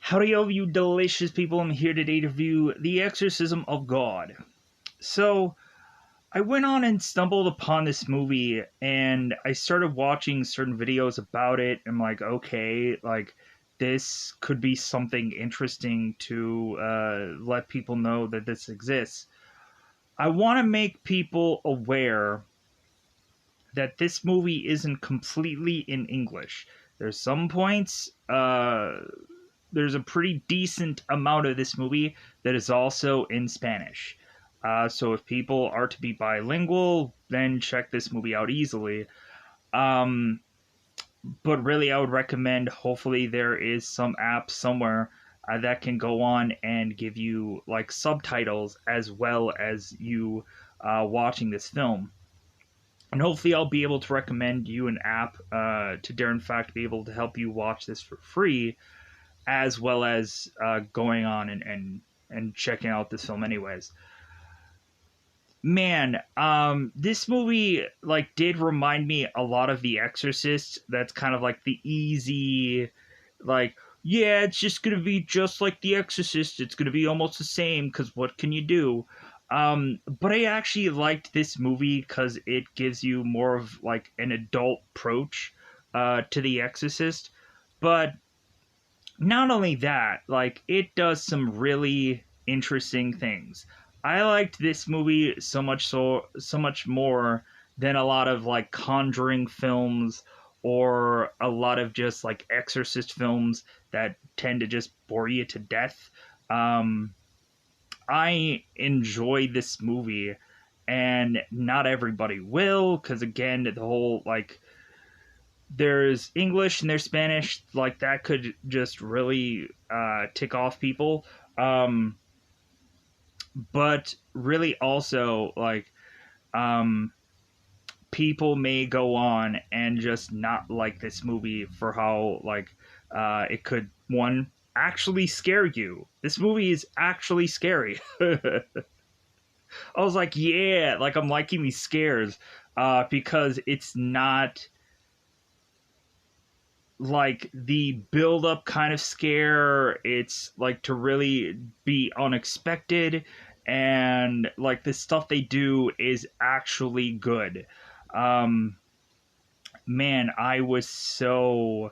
Howdy, all you delicious people. I'm here today to review The Exorcism of God. So, I went on and stumbled upon this movie, and I started watching certain videos about it. I'm like, okay, this could be something interesting to let people know that this exists. I want to make people aware that this movie isn't completely in English. There's some points, there's a pretty decent amount of this movie that is also in Spanish. So if people are to be bilingual, then check this movie out easily. Um, but really, I would recommend, hopefully, there is some app somewhere that can go on and give you like subtitles as well as you watching this film. And hopefully, I'll be able to recommend you an app to dare, in fact, be able to help you watch this for free, as well as going on and checking out this film anyways. Man, this movie did remind me a lot of The Exorcist. That's kind of like the easy, yeah, it's just gonna be just like The Exorcist. It's gonna be almost the same, because what can you do? But I actually liked this movie because it gives you more of like an adult approach to The Exorcist. But not only that, it does some really interesting things. I liked this movie so much more than a lot of like Conjuring films or a lot of just like Exorcist films that tend to just bore you to death. Um, I enjoy this movie, and not everybody will, because again, the whole there's English and there's Spanish, that could just really tick off people. Um, but really also um, people may go on and just not like this movie for how it could, one, actually scare you. This movie is actually scary. I was like, yeah, I'm liking these scares because it's not like the build up kind of scare. It's like to really be unexpected, and the stuff they do is actually good. um Man, I was so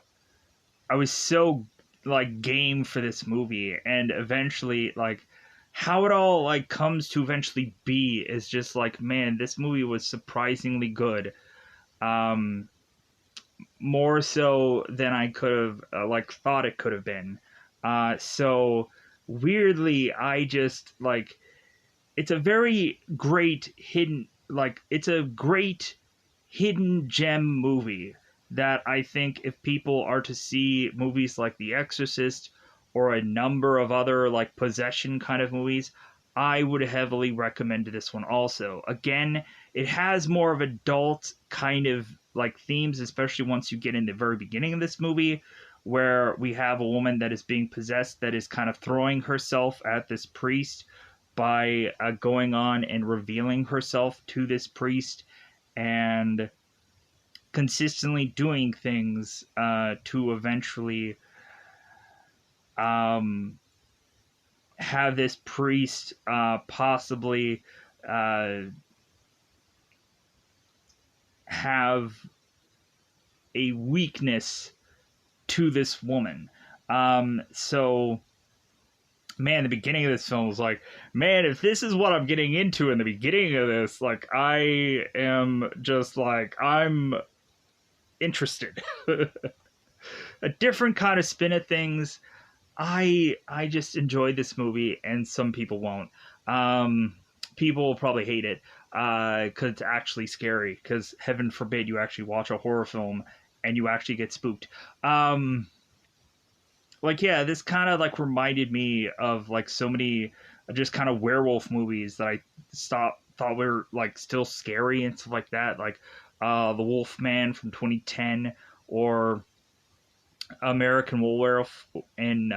game for this movie, and eventually how it all comes to eventually be is just man, this movie was surprisingly good. um More so than I could have thought it could have been. So weirdly, I just it's a very great hidden it's a great hidden gem movie that I think if people are to see movies like The Exorcist or a number of other possession kind of movies, I would heavily recommend this one also. Again, it has more of adult kind of themes, especially once you get in the very beginning of this movie, where we have a woman that is being possessed that is kind of throwing herself at this priest by going on and revealing herself to this priest and consistently doing things to eventually um, have this priest possibly have a weakness to this woman. So, man, the beginning of this film was like, man, if this is what I'm getting into in the beginning of this, I am just I'm interested. A different kind of spin at things. I just enjoyed this movie, and some people won't. People will probably hate it because it's actually scary. Because heaven forbid you actually watch a horror film and you actually get spooked. Yeah, this kind of reminded me of so many just kind of werewolf movies that I thought were still scary and stuff like that, The Wolf Man from 2010, or American Werewolf in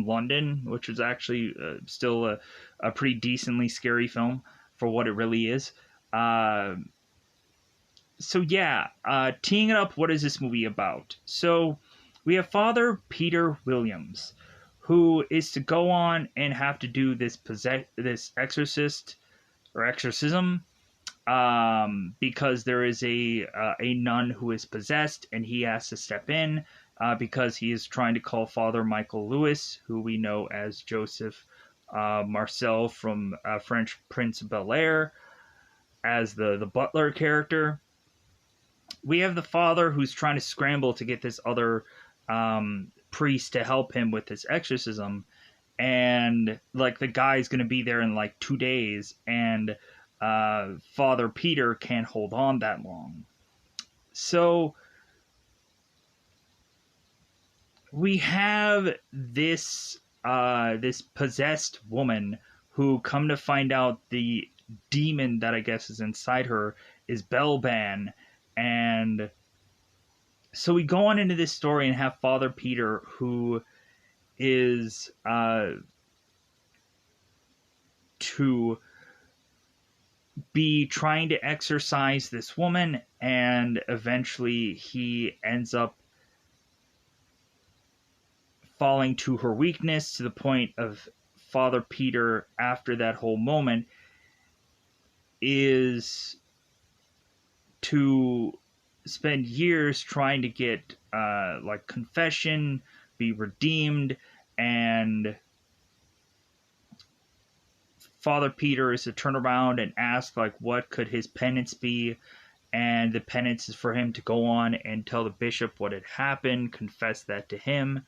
London, which is actually still a pretty decently scary film for what it really is. So yeah, teeing it up, what is this movie about? So we have Father Peter Williams, who is to go on and have to do this exorcism, because there is a nun who is possessed, and he has to step in because he is trying to call Father Michael Louis, who we know as Joseph Marcel from French Prince of Bel-Air, as the butler character. We have the father who's trying to scramble to get this other priest to help him with this exorcism, and like the guy's gonna be there in like 2 days, and Father Peter can't hold on that long. So we have this possessed woman who, come to find out, the demon that I guess is inside her is Belban. And so we go on into this story and have Father Peter, who is to be trying to exorcise this woman, and eventually he ends up falling to her weakness, to the point of Father Peter, after that whole moment, is to spend years trying to get like confession, be redeemed, and Father Peter is to turn around and ask like what could his penance be, and the penance is for him to go on and tell the bishop what had happened, confess that to him.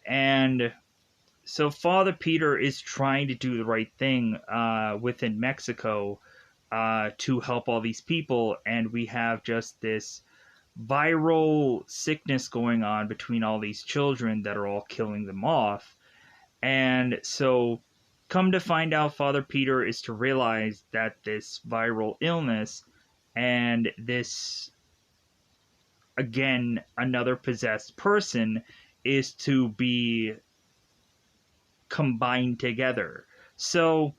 And so Father Peter is trying to do the right thing within Mexico to help all these people, and we have just this viral sickness going on between all these children that are all killing them off. And so, come to find out, Father Peter is to realize that this viral illness and this, again, another possessed person, is to be combined together. So,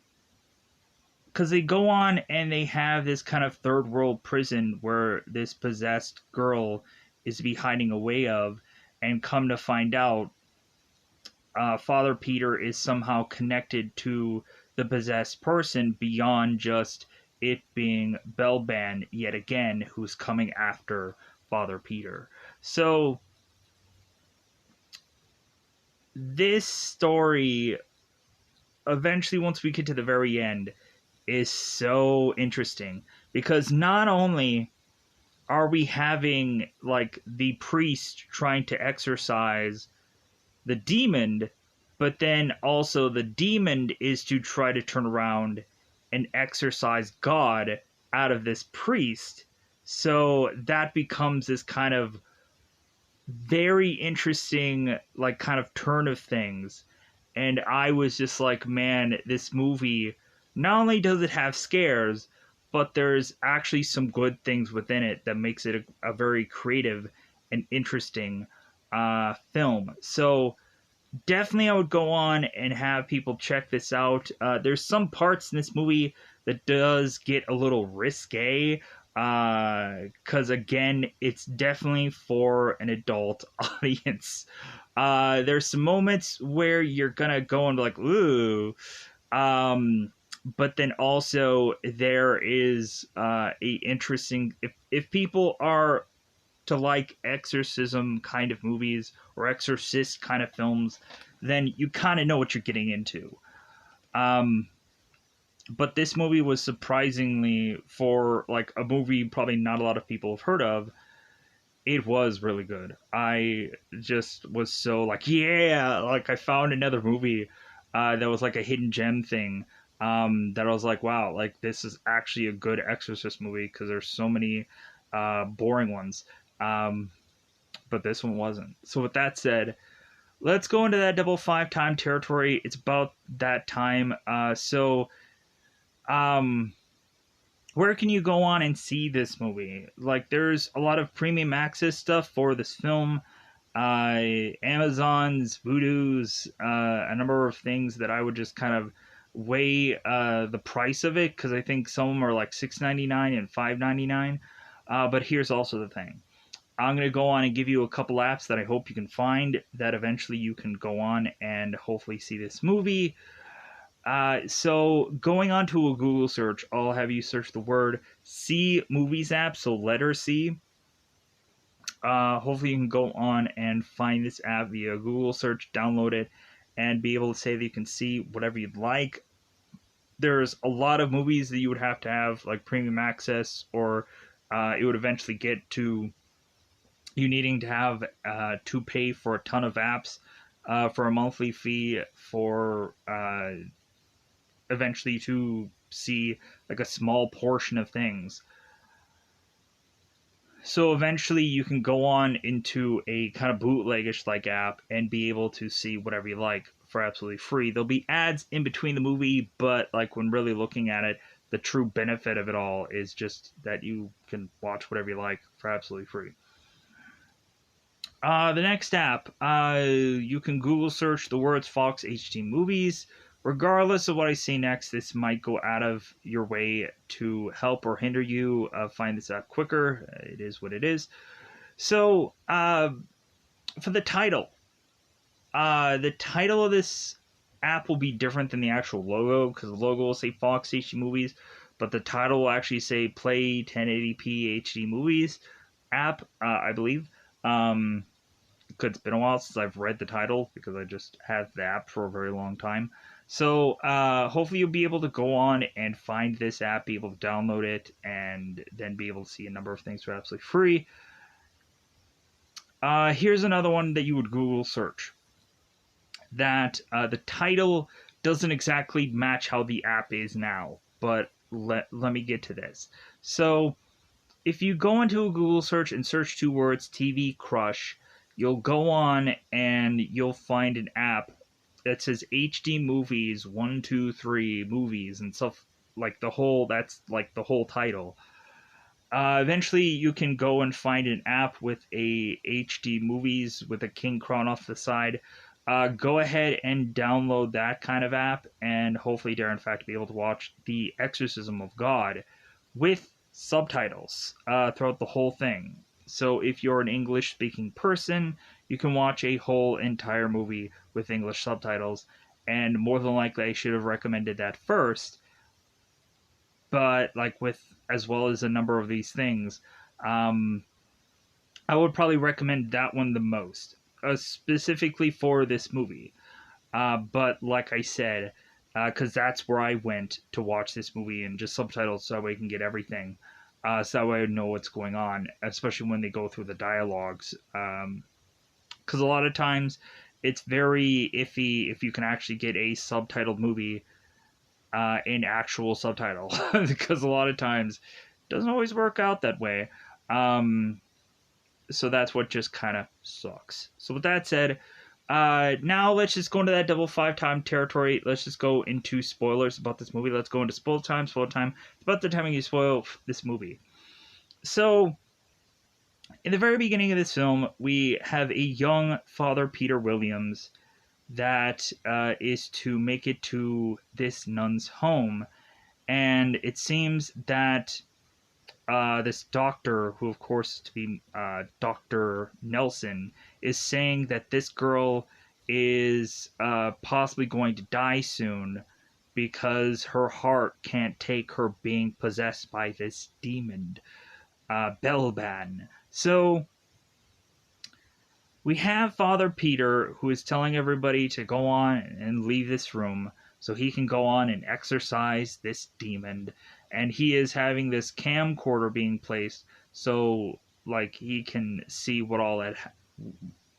because they go on and they have this kind of third world prison where this possessed girl is to be hiding away of, and come to find out, Father Peter is somehow connected to the possessed person beyond just it being Belban yet again, who's coming after Father Peter. So this story, eventually, once we get to the very end, is so interesting, because not only are we having like the priest trying to exorcise the demon, but then also the demon is to try to turn around and exorcise God out of this priest. So that becomes this kind of very interesting like kind of turn of things. And I was just like, man, this movie, not only does it have scares, but there's actually some good things within it that makes it a very creative and interesting film. So definitely I would go on and have people check this out. There's some parts in this movie that does get a little risque, because again, it's definitely for an adult audience. There's some moments where you're gonna go and be like, ooh. But then also there is a interesting, if people are to like exorcism kind of movies or exorcist kind of films, then you kind of know what you're getting into. But this movie was surprisingly, for like a movie probably not a lot of people have heard of, it was really good. I just was so like, yeah, like I found another movie that was like a hidden gem thing, that I was like, wow, like this is actually a good Exorcist movie, because there's so many boring ones. But this one wasn't. So with that said, let's go into that double five time territory. It's about that time. Where can you go on and see this movie? Like, there's a lot of premium access stuff for this film. Amazon's, Vudu's, a number of things that I would just kind of weigh the price of it, because I think some of them are like $6.99 and $5.99. But here's also the thing. I'm going to go on and give you a couple apps that I hope you can find that eventually you can go on and hopefully see this movie. So going on to a Google search, I'll have you search the word C Movies app, so letter C. Hopefully you can go on and find this app via Google search, download it, and be able to say that you can see whatever you'd like. There's a lot of movies that you would have to have like premium access, or it would eventually get to you needing to have to pay for a ton of apps for a monthly fee for eventually to see like a small portion of things. So eventually you can go on into a kind of bootlegish like app and be able to see whatever you like for absolutely free. There'll be ads in between the movie, but like when really looking at it, the true benefit of it all is just that you can watch whatever you like for absolutely free. The next app, you can Google search the words Fox HD Movies. Regardless of what I say next, this might go out of your way to help or hinder you find this app quicker. It is what it is. So, for the title of this app will be different than the actual logo, because the logo will say Fox HD Movies, but the title will actually say Play 1080p HD Movies app, I believe. Because it's been a while since I've read the title, because I just had the app for a very long time. So hopefully you'll be able to go on and find this app, be able to download it, and then be able to see a number of things for absolutely free. Here's another one that you would Google search. That the title doesn't exactly match how the app is now, but let me get to this. So if you go into a Google search and search two words, TV Crush, you'll go on and you'll find an app that says HD Movies 1, 2, 3 movies and stuff like that's like the whole title. Eventually you can go and find an app with a HD Movies with a king crown off the side. Go ahead and download that kind of app, and hopefully dare in fact be able to watch The Exorcism of God with subtitles throughout the whole thing. So if you're an English speaking person, you can watch a whole entire movie with English subtitles, and more than likely I should have recommended that first, but like with as well as a number of these things, I would probably recommend that one the most, specifically for this movie. But like I said, because that's where I went to watch this movie, and just subtitles so that way I can get everything. So that way I know what's going on, especially when they go through the dialogues. Because a lot of times it's very iffy if you can actually get a subtitled movie in actual subtitle. Because a lot of times it doesn't always work out that way. So that's what just kind of sucks. So with that said, now let's just go into that double 5-time territory. Let's just go into spoilers about this movie. Let's go into spoil time. It's about the time you spoil this movie. So, in the very beginning of this film, we have a young Father Peter Williams that is to make it to this nun's home. And it seems that this doctor, who of course is to be Dr. Nelson, is saying that this girl is possibly going to die soon because her heart can't take her being possessed by this demon, Belban. So we have Father Peter, who is telling everybody to go on and leave this room so he can go on and exorcise this demon. And he is having this camcorder being placed so like he can see what all that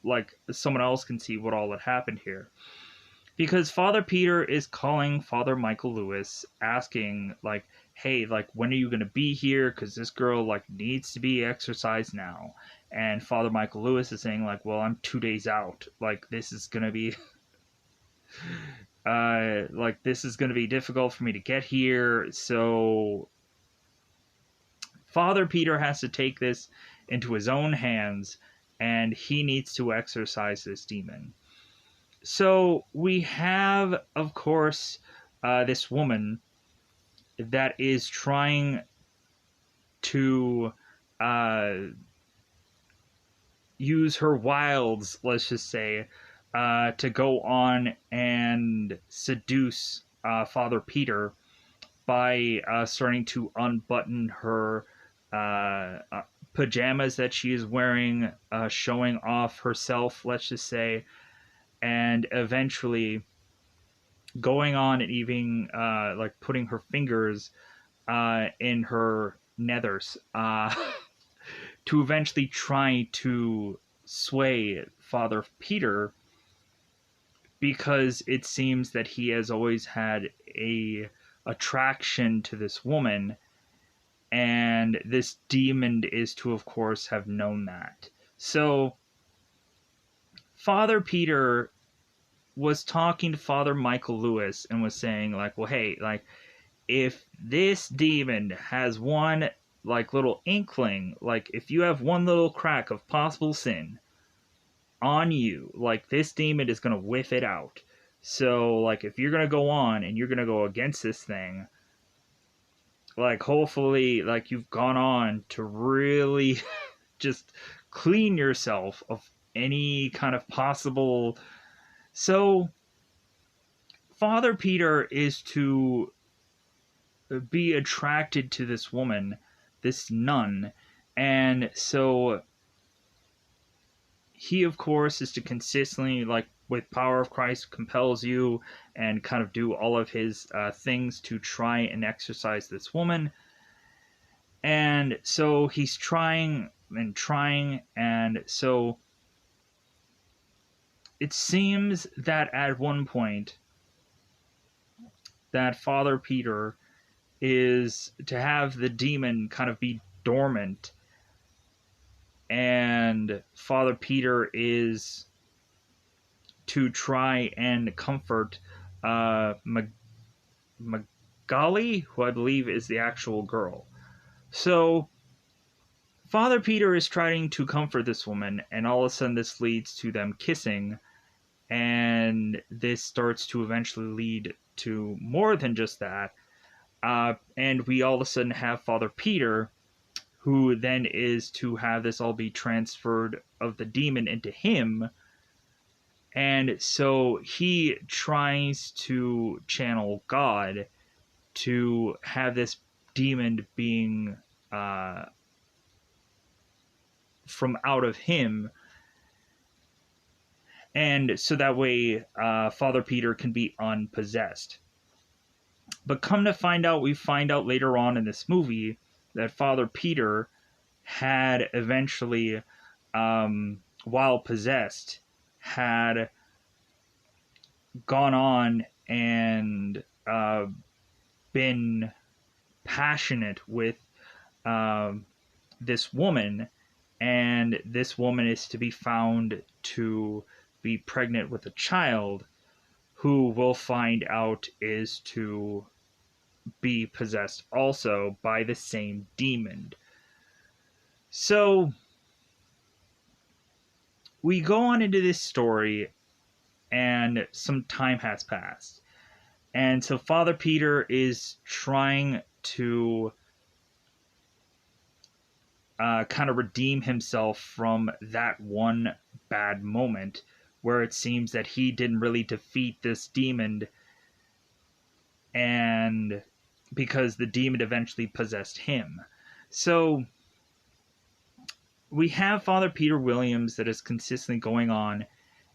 like someone else can see what all that happened here, because Father Peter is calling Father Michael Lewis, asking like, hey, like, when are you going to be here, because this girl like needs to be exorcised now. And Father Michael Lewis is saying like, well, I'm 2 days out, like this is going to be this is going to be difficult for me to get here. So Father Peter has to take this into his own hands, and he needs to exorcise this demon. So we have, of course, this woman that is trying to use her wilds, let's just say, to go on and seduce Father Peter by starting to unbutton her pajamas that she is wearing, showing off herself, let's just say, and eventually going on and even like putting her fingers in her nethers to eventually try to sway Father Peter, because it seems that he has always had a attraction to this woman, and this demon is to, of course, have known that. So Father Peter was talking to Father Michael Lewis and was saying, like, well, hey, like, if this demon has one, like, little inkling, like, if you have one little crack of possible sin on you, like, this demon is going to whiff it out. So, like, if you're going to go on and you're going to go against this thing, like, hopefully, like, you've gone on to really just clean yourself of any kind of possible. So Father Peter is to be attracted to this woman, this nun, and so he, of course, is to consistently, like, with power of Christ, compels you and kind of do all of his things to try and exorcise this woman. And so he's trying and trying, and so it seems that at one point that Father Peter is to have the demon kind of be dormant, and Father Peter is to try and comfort Magali, who I believe is the actual girl. So Father Peter is trying to comfort this woman, and all of a sudden this leads to them kissing, and this starts to eventually lead to more than just that. And we all of a sudden have Father Peter, who then is to have this all be transferred of the demon into him. And so he tries to channel God to have this demon being from out of him. And so that way Father Peter can be unpossessed. But come to find out, we find out later on in this movie that Father Peter had eventually, while possessed, had gone on and been passionate with this woman, and this woman is to be found to be pregnant with a child who we'll find out is to be possessed also by the same demon. So we go on into this story, and some time has passed. And so Father Peter is trying to kind of redeem himself from that one bad moment where it seems that he didn't really defeat this demon, and because the demon eventually possessed him. So we have Father Peter Williams that is consistently going on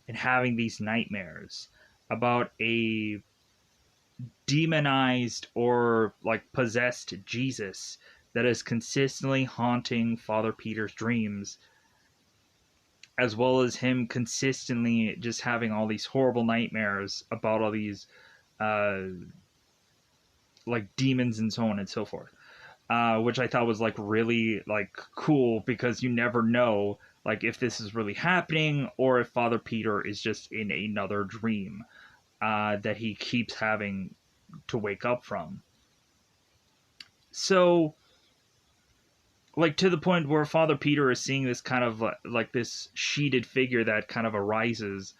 and having these nightmares about a demonized or like possessed Jesus that is consistently haunting Father Peter's dreams, as well as him consistently just having all these horrible nightmares about all these like demons and so on and so forth, which I thought was like really like cool, because you never know like if this is really happening or if Father Peter is just in another dream that he keeps having to wake up from. So like to the point where Father Peter is seeing this kind of like this sheeted figure that kind of arises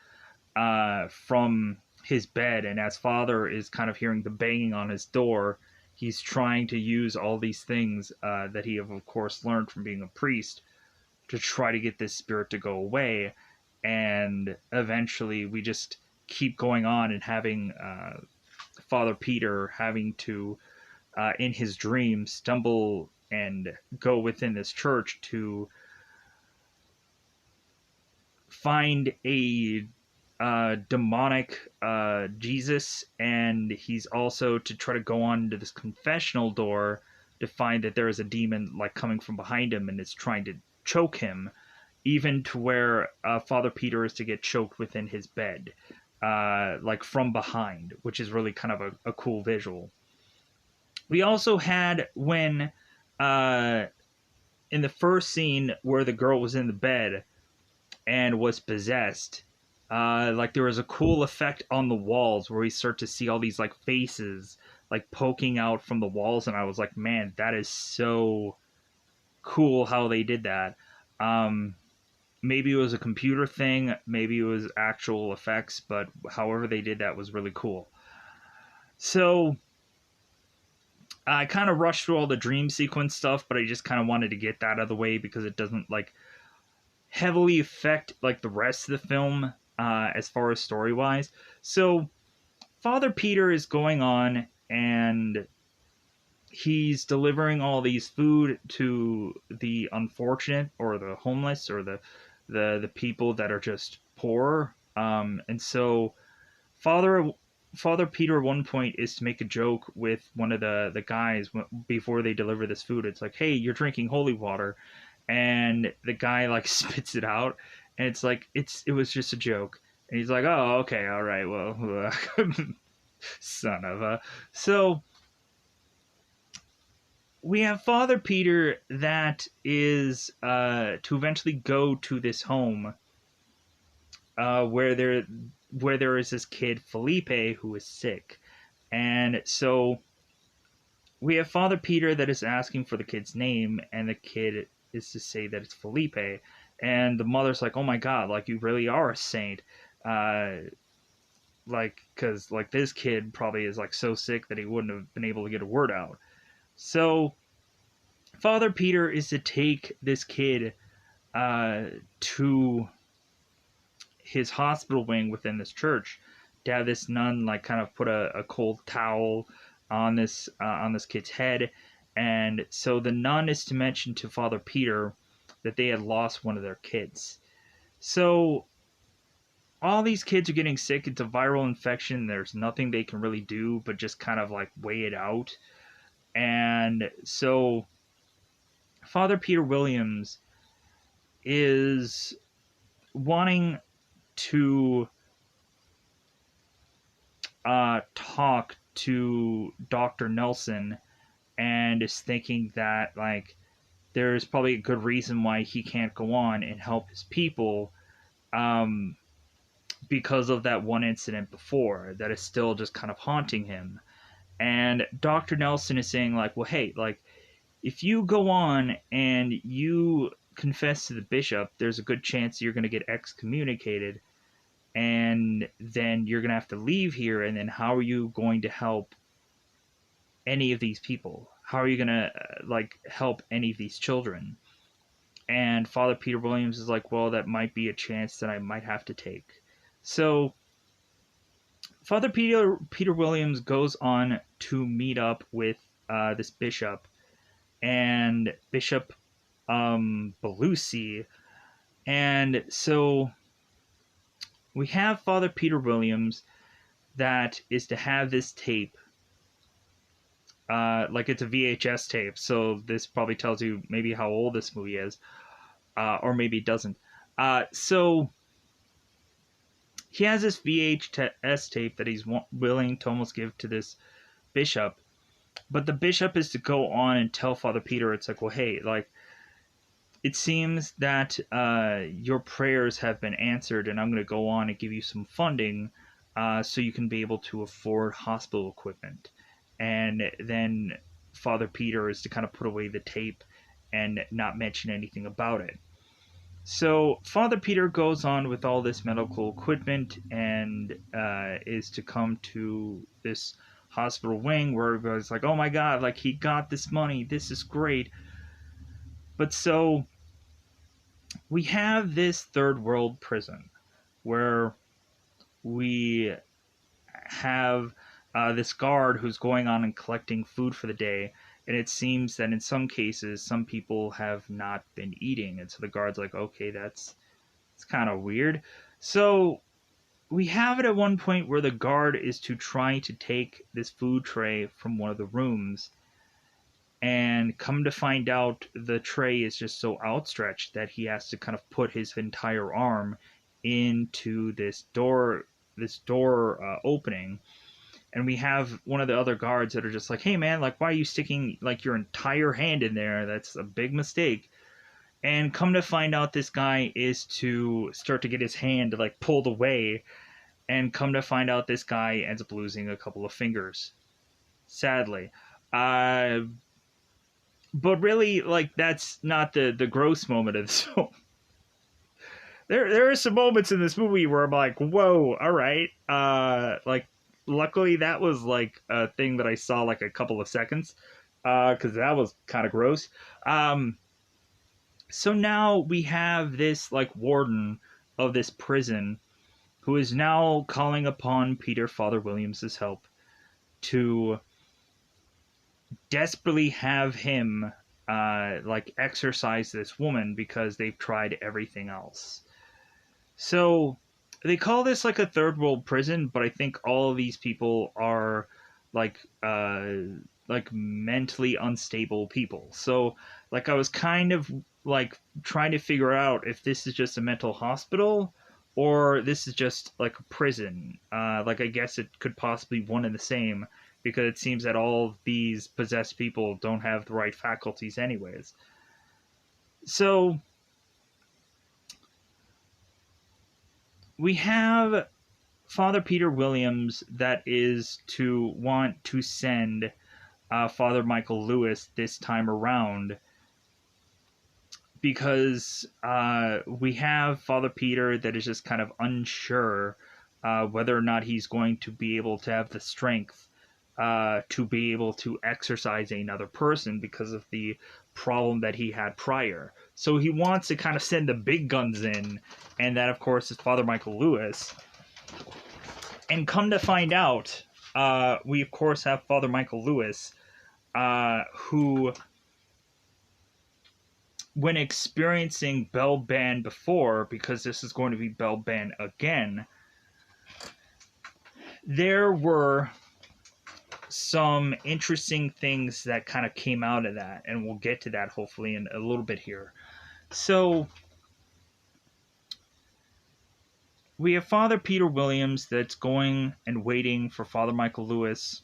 from his bed, and as Father is kind of hearing the banging on his door, he's trying to use all these things that he have, of course, learned from being a priest to try to get this spirit to go away. And eventually we just keep going on and having Father Peter having to, in his dream, stumble and go within this church to find a demonic Jesus, and he's also to try to go on to this confessional door to find that there is a demon like coming from behind him and it's trying to choke him, even to where Father Peter is to get choked within his bed, like from behind, which is really kind of a cool visual. We also had when in the first scene where the girl was in the bed and was possessed, like there was a cool effect on the walls where we start to see all these like faces like poking out from the walls, and I was like, man, that is so cool how they did that. Maybe it was a computer thing, maybe it was actual effects, but however they did that was really cool. So I kind of rushed through all the dream sequence stuff, but I just kind of wanted to get that out of the way because it doesn't like heavily affect like the rest of the film as far as story wise. So Father Peter is going on and he's delivering all these food to the unfortunate or the homeless or the people that are just poor. And so Father Peter at one point is to make a joke with one of the guys before they deliver this food. It's like, hey, you're drinking holy water, and the guy like spits it out, and it's like it was just a joke, and he's like, oh, okay, all right, well, son of a. So we have Father Peter that is to eventually go to this home where there is this kid Felipe who is sick, and so we have Father Peter that is asking for the kid's name, and the kid is to say that it's Felipe, and the mother's like, "Oh my God, like you really are a saint." Like, because like this kid probably is like so sick that he wouldn't have been able to get a word out. So Father Peter is to take this kid to his hospital wing within this church to have this nun like kind of put a cold towel on this kid's head, and so the nun is to mention to Father Peter that they had lost one of their kids. So all these kids are getting sick. It's a viral infection. There's nothing they can really do but just kind of like weigh it out. And so Father Peter Williams is wanting to talk to Dr. Nelson and is thinking that like there's probably a good reason why he can't go on and help his people, because of that one incident before that is still just kind of haunting him. And Dr. Nelson is saying like, well, hey, like if you go on and you confess to the bishop, there's a good chance you're going to get excommunicated, and then you're going to have to leave here, and then how are you going to help any of these people? How are you going to like help any of these children? And Father Peter Williams is like, well, that might be a chance that I might have to take. So Father Peter Williams goes on to meet up with this bishop, and Bishop Belusi. And so we have Father Peter Williams that is to have this tape. Like it's a VHS tape, so this probably tells you maybe how old this movie is, or maybe it doesn't. So he has this VHS tape that he's willing to almost give to this bishop, but the bishop is to go on and tell Father Peter, it's like, well, hey, like, it seems that your prayers have been answered, and I'm going to go on and give you some funding so you can be able to afford hospital equipment. And then Father Peter is to kind of put away the tape and not mention anything about it. So Father Peter goes on with all this medical equipment and is to come to this hospital wing where everybody's like, oh my God, like he got this money, this is great. But so we have this third world prison where we have this guard who's going on and collecting food for the day. And it seems that in some cases, some people have not been eating. And so the guard's like, okay, it's kind of weird. So we have it at one point where the guard is to try to take this food tray from one of the rooms, and come to find out the tray is just so outstretched that he has to kind of put his entire arm into this door opening. And we have one of the other guards that are just like, hey man, like, why are you sticking like your entire hand in there? That's a big mistake. And come to find out, this guy is to start to get his hand like pulled away, and come to find out this guy ends up losing a couple of fingers, sadly. uh but really, like, that's not the gross moment of the film. There are some moments in this movie where I'm like, whoa, all right. Like, luckily that was like a thing that I saw like a couple of seconds, because that was kind of gross. So now we have this like warden of this prison who is now calling upon Peter Father Williams' help to desperately have him like exorcise this woman because they've tried everything else. So they call this like a third world prison, but I think all of these people are like mentally unstable people. So like I was kind of like trying to figure out if this is just a mental hospital or this is just like a prison. Like, I guess it could possibly be one and the same, because it seems that all of these possessed people don't have the right faculties anyways. So we have Father Peter Williams that is to want to send Father Michael Lewis this time around, because we have Father Peter that is just kind of unsure whether or not he's going to be able to have the strength to be able to exorcise another person because of the problem that he had prior. So he wants to kind of send the big guns in, and that, of course, is Father Michael Lewis. And come to find out, we, of course, have Father Michael Lewis, who, when experiencing Bellban before, because this is going to be Bellban again, there were some interesting things that kind of came out of that, and we'll get to that hopefully in a little bit here. So we have Father Peter Williams that's going and waiting for Father Michael Lewis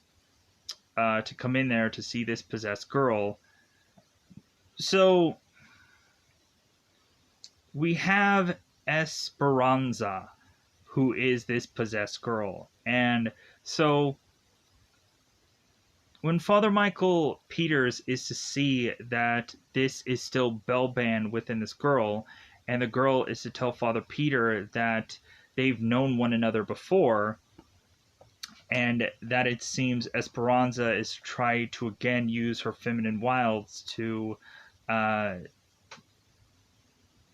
to come in there to see this possessed girl. So we have Esperanza, who is this possessed girl. And so when Father Michael Peters is to see that this is still Bellban within this girl, and the girl is to tell Father Peter that they've known one another before, and that it seems Esperanza is trying to again use her feminine wilds to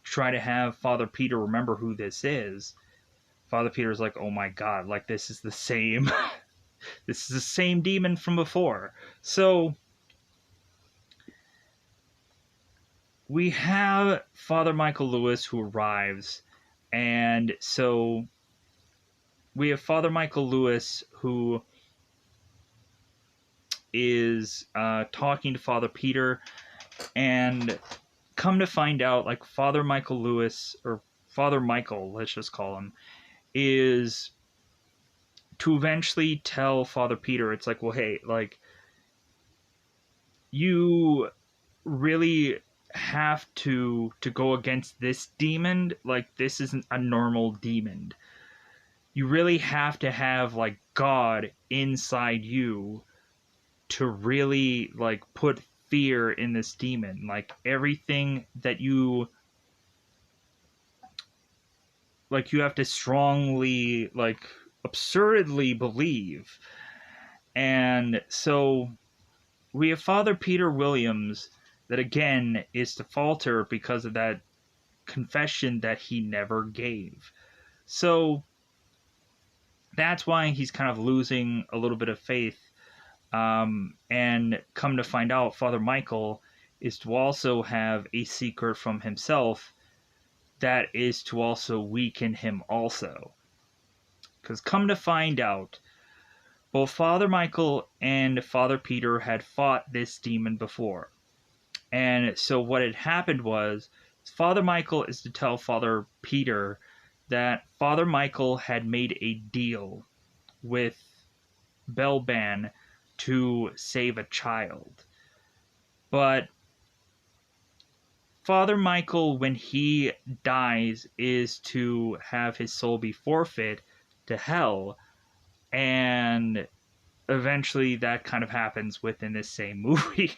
try to have Father Peter remember who this is. Father Peter's like, oh my god, like, this is the same this is the same demon from before. So we have Father Michael Lewis who arrives, and so we have Father Michael Lewis who is talking to Father Peter, and come to find out, like, Father Michael Lewis, or Father Michael, let's just call him, is to eventually tell Father Peter, it's like, well, hey, like, you really have to go against this demon. Like, this isn't a normal demon. You really have to have, like, God inside you to really, like, put fear in this demon. Like, everything that you, like, you have to strongly, like, absurdly believe. And so we have Father Peter Williams that again is to falter because of that confession that he never gave. So that's why he's kind of losing a little bit of faith. And come to find out, Father Michael is to also have a secret from himself that is to also weaken him also. Because come to find out, both Father Michael and Father Peter had fought this demon before. And so what had happened was, Father Michael is to tell Father Peter that Father Michael had made a deal with Belban to save a child. But Father Michael, when he dies, is to have his soul be forfeit to hell. And eventually that kind of happens within this same movie.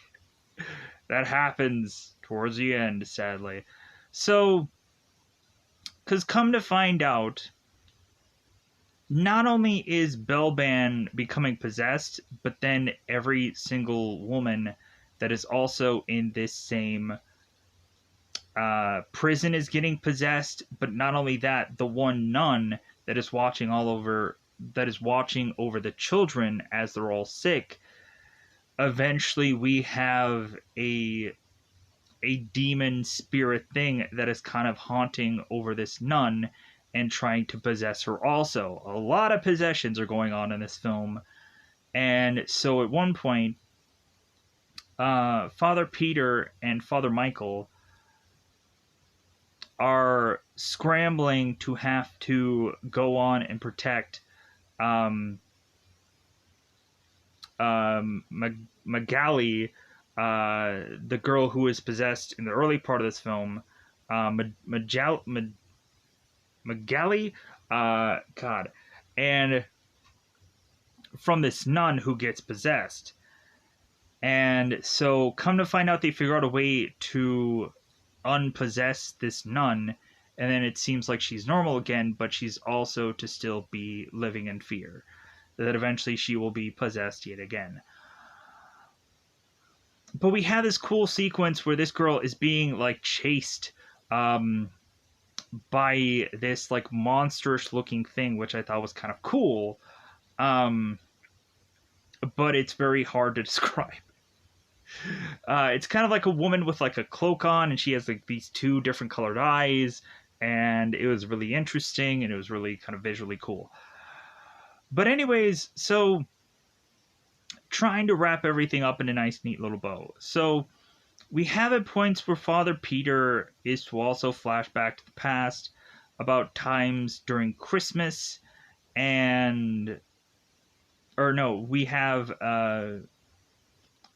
That happens towards the end, sadly. So, because come to find out, not only is Belban becoming possessed, but then every single woman that is also in this same prison is getting possessed. But not only that, the one nun that is watching over the children as they're all sick. Eventually, we have a demon spirit thing that is kind of haunting over this nun and trying to possess her also. A lot of possessions are going on in this film. And so at one point, Father Peter and Father Michael are scrambling to have to go on and protect Magali, the girl who is possessed in the early part of this film. Magali, God, and from this nun who gets possessed. And so, come to find out, they figure out a way to unpossess this nun, and then it seems like she's normal again, but she's also to still be living in fear that eventually she will be possessed yet again. But we have this cool sequence where this girl is being like chased by this like monstrous looking thing, which I thought was kind of cool. But it's very hard to describe. It's kind of like a woman with like a cloak on, and she has like these two different colored eyes, and it was really interesting, and it was really kind of visually cool. But anyways, so trying to wrap everything up in a nice, neat little bow. So we have at points where Father Peter is to also flash back to the past about times during Christmas, and we have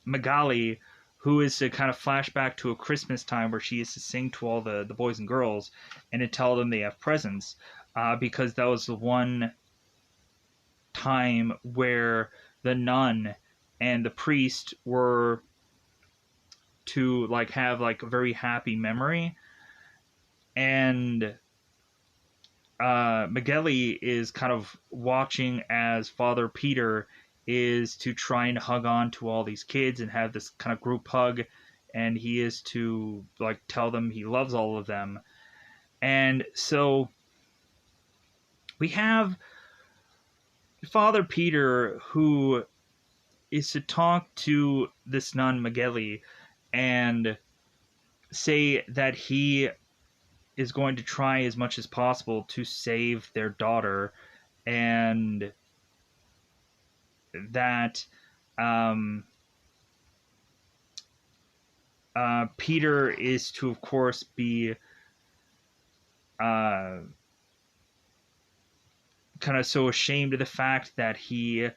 Magali, who is to kind of flash back to a Christmas time where she is to sing to all the boys and girls and to tell them they have presents, because that was the one time where the nun and the priest were to like have like a very happy memory. And Magali is kind of watching as Father Peter is to try and hug on to all these kids and have this kind of group hug, and he is to like tell them he loves all of them. And so we have Father Peter, who is to talk to this nun Magali and say that he is going to try as much as possible to save their daughter, and that Peter is to, of course, be kind of so ashamed of the fact that he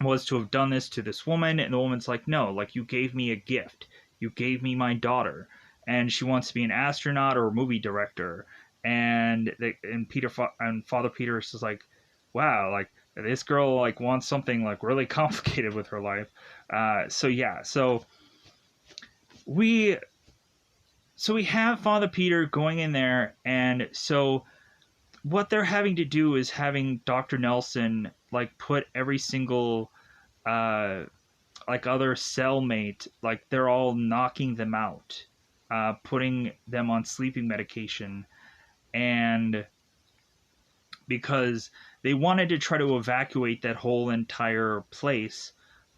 was to have done this to this woman. And the woman's like, no, like, you gave me a gift. You gave me my daughter. And she wants to be an astronaut or a movie director. And Father Peter is just like, wow, like, this girl like wants something like really complicated with her life. So we have Father Peter going in there, and so what they're having to do is having Dr. Nelson like put every single like other cellmate, like they're all knocking them out. putting them on sleeping medication, and because they wanted to try to evacuate that whole entire place,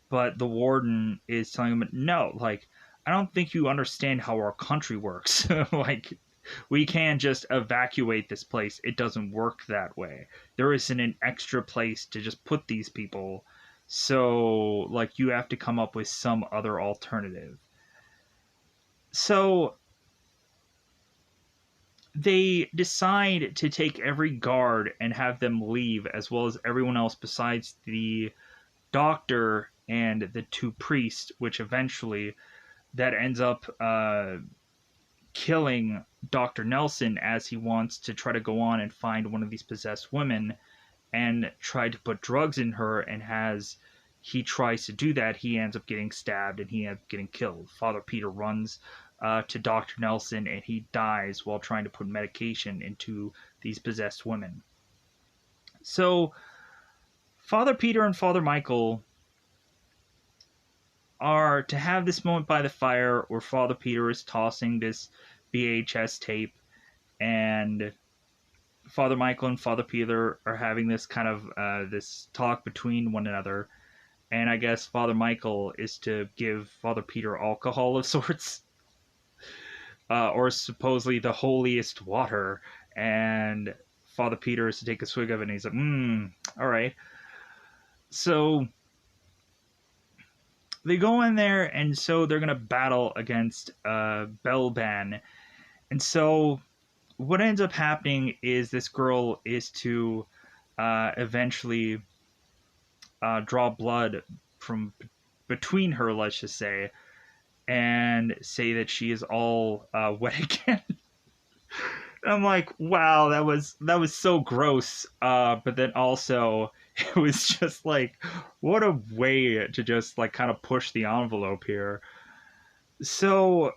but the warden is telling them, no, like, I don't think you understand how our country works. Like, we can't just evacuate this place. It doesn't work that way. There isn't an extra place to just put these people. So, like, you have to come up with some other alternative. So, they decide to take every guard and have them leave, as well as everyone else besides the doctor and the two priests, which eventually that ends up killing Dr. Nelson, as he wants to try to go on and find one of these possessed women and try to put drugs in her. And as he tries to do that, he ends up getting stabbed and he ends up getting killed. Father Peter runs to Dr. Nelson and he dies while trying to put medication into these possessed women. So Father Peter and Father Michael are to have this moment by the fire where Father Peter is tossing this VHS tape, and Father Michael and Father Peter are having this kind of this talk between one another. And I guess Father Michael is to give Father Peter alcohol of sorts, or supposedly the holiest water. And Father Peter is to take a swig of it, and he's like, all right. So they go in there, and so they're going to battle against Belban. And so what ends up happening is this girl is to eventually draw blood from between her, let's just say, and say that she is all wet again. I'm like, wow, that was so gross. But then also, it was just like, what a way to just like kind of push the envelope here. So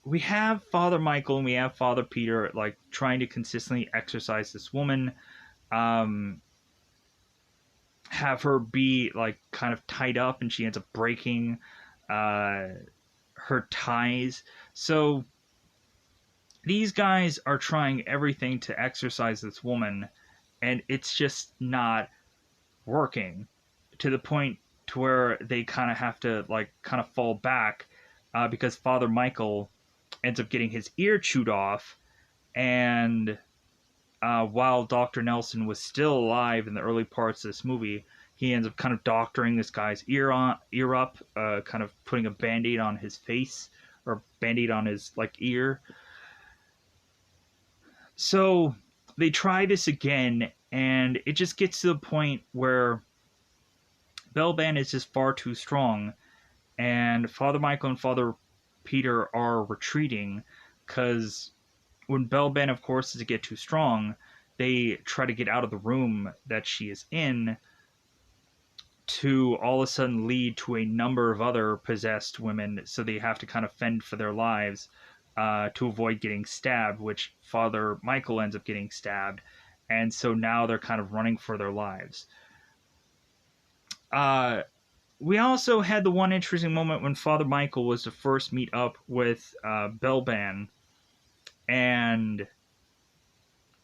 we have Father Michael and we have Father Peter like trying to consistently exorcise this woman, have her be like kind of tied up, and she ends up breaking her ties. So these guys are trying everything to exorcise this woman, and it's just not working, to the point to where they kind of have to like kind of fall back because Father Michael ends up getting his ear chewed off, and while Dr. Nelson was still alive in the early parts of this movie, he ends up kind of doctoring this guy's ear up, kind of putting a band-aid on his face, or band-aid on his like ear. So they try this again, and it just gets to the point where Belban is just far too strong, and Father Michael and Father Peter are retreating, because when Belban, of course, is to get too strong, they try to get out of the room that she is in, to all of a sudden lead to a number of other possessed women, so they have to kind of fend for their lives to avoid getting stabbed, which Father Michael ends up getting stabbed, and so now they're kind of running for their lives. We also had the one interesting moment when Father Michael was to first meet up with Belban, and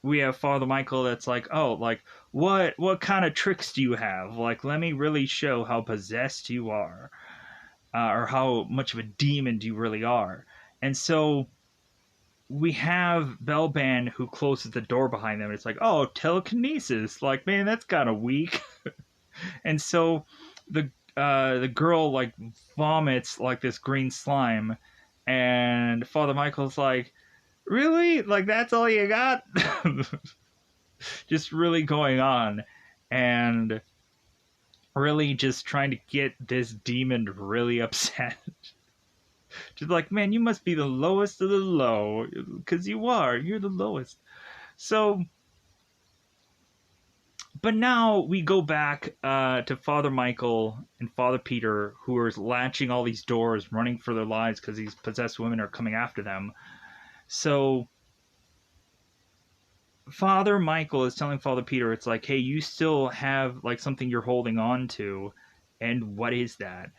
we have Father Michael that's like, oh, like, what kind of tricks do you have? Like, let me really show how possessed you are, or how much of a demon you really are. And so we have Belban who closes the door behind them. It's like, oh, telekinesis. Like, man, that's kind of weak. And so the girl like vomits like this green slime, and Father Michael's like, really? Like, that's all you got? Just really going on, and really just trying to get this demon really upset. Just like, man, you must be the lowest of the low, because you're the lowest. So, but now we go back to Father Michael and Father Peter, who are latching all these doors, running for their lives because these possessed women are coming after them. So Father Michael is telling Father Peter, it's like, hey, you still have like something you're holding on to, and what is that?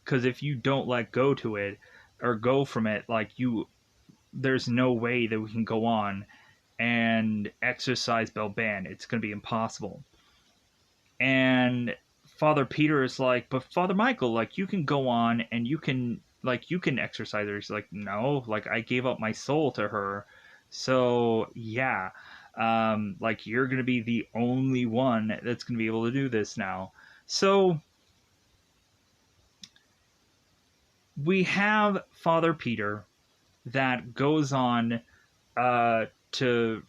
because if you don't let go to it or go from it, like there's no way that we can go on and exorcise Belban. It's going to be impossible. And Father Peter is like, but Father Michael, like, you can go on and you can exercise her. He's like, no, like, I gave up my soul to her. So yeah, like, you're going to be the only one that's going to be able to do this now. So we have Father Peter that goes on to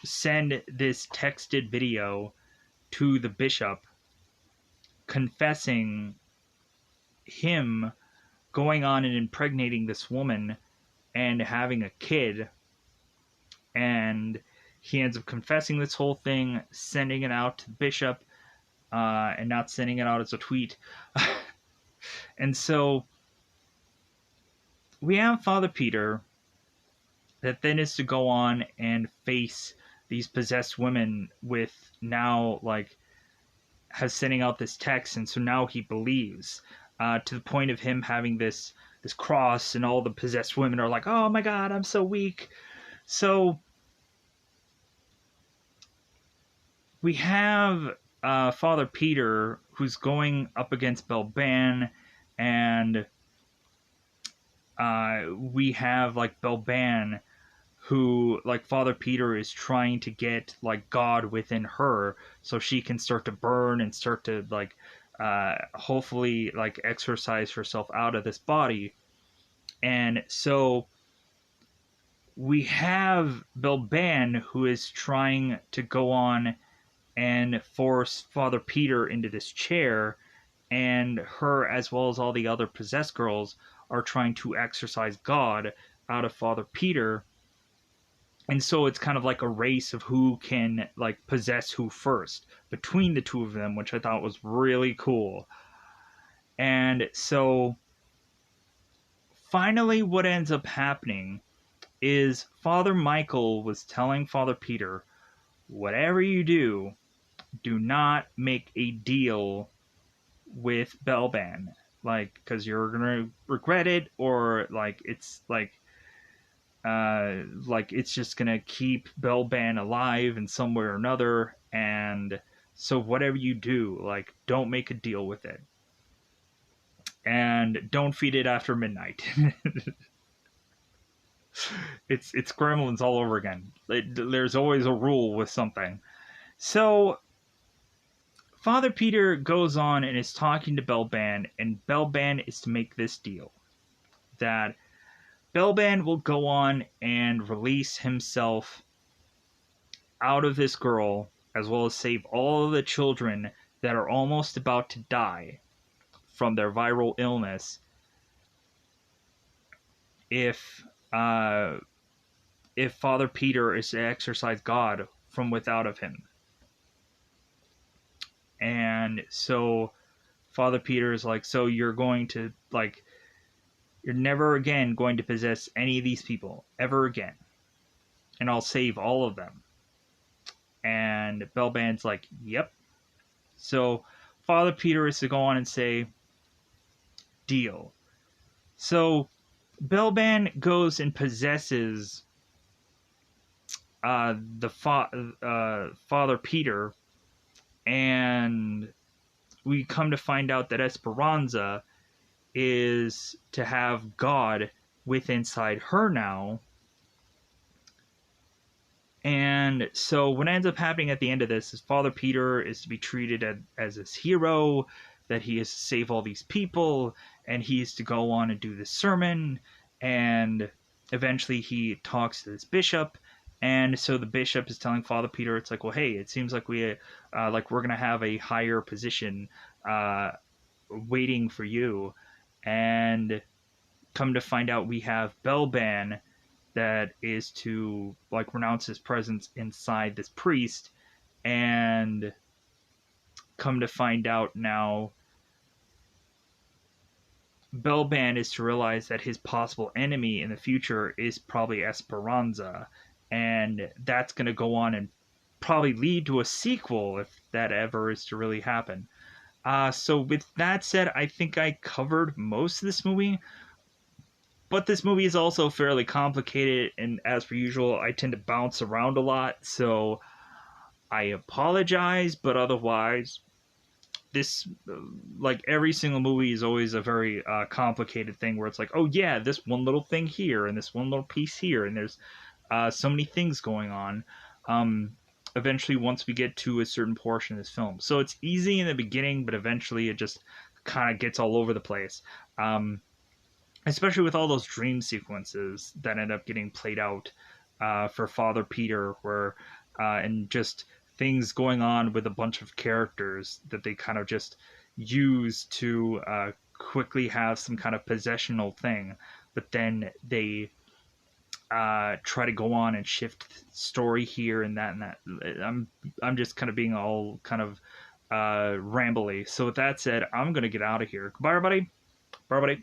send this texted video to the bishop confessing him going on and impregnating this woman and having a kid. And he ends up confessing this whole thing, sending it out to the bishop, and not sending it out as a tweet. And so we have Father Peter that then is to go on and face these possessed women with now, like, has sending out this text, and so now he believes, to the point of him having this cross, and all the possessed women are like, oh my god, I'm so weak. So we have Father Peter who's going up against Belban, and we have, like, Belban who, like, Father Peter is trying to get, like, God within her so she can start to burn and start to, like, hopefully, like, exorcise herself out of this body. And so we have Belban who is trying to go on and force Father Peter into this chair, and her, as well as all the other possessed girls, are trying to exorcise God out of Father Peter. And so it's kind of like a race of who can, like, possess who first between the two of them, which I thought was really cool. And so finally what ends up happening is Father Michael was telling Father Peter, whatever you do, do not make a deal with Belban, like, because you're gonna regret it, or like it's like it's just gonna keep Belban alive in some way or another. And so whatever you do, like, don't make a deal with it, and don't feed it after midnight. It's gremlins all over again. There's always a rule with something. So Father Peter goes on and is talking to Belban, and Belban is to make this deal that Belban will go on and release himself out of this girl, as well as save all of the children that are almost about to die from their viral illness, if Father Peter is to exorcise God from without of him. And so Father Peter is like, so you're going to, like, you're never again going to possess any of these people ever again, and I'll save all of them. And Belban's like, yep. So Father Peter is to go on and say, deal. So Belban goes and possesses Father Peter, and we come to find out that Esperanza is to have God with inside her now. And so what ends up happening at the end of this is Father Peter is to be treated as this hero, that he is to save all these people, and he is to go on and do this sermon, and eventually he talks to this bishop. And so the bishop is telling Father Peter, it's like, well, hey, it seems like we're gonna have a higher position waiting for you. And come to find out, we have Belban that is to, like, renounce his presence inside this priest. And come to find out now, Belban is to realize that his possible enemy in the future is probably Esperanza, and that's going to go on and probably lead to a sequel, if that ever is to really happen. So with that said, I think I covered most of this movie. But this movie is also fairly complicated, and as per usual, I tend to bounce around a lot, so I apologize, but otherwise, this, like every single movie, is always a very complicated thing where it's like, oh yeah, this one little thing here, and this one little piece here, and there's so many things going on. Eventually, once we get to a certain portion of this film. So it's easy in the beginning, but eventually it just kind of gets all over the place. Especially with all those dream sequences that end up getting played out for Father Peter, where and just things going on with a bunch of characters that they kind of just use to quickly have some kind of possessional thing, but then they try to go on and shift story here and that and that. I'm just kind of being all kind of rambly. So with that said, I'm gonna get out of here. Goodbye, everybody. Bye, everybody.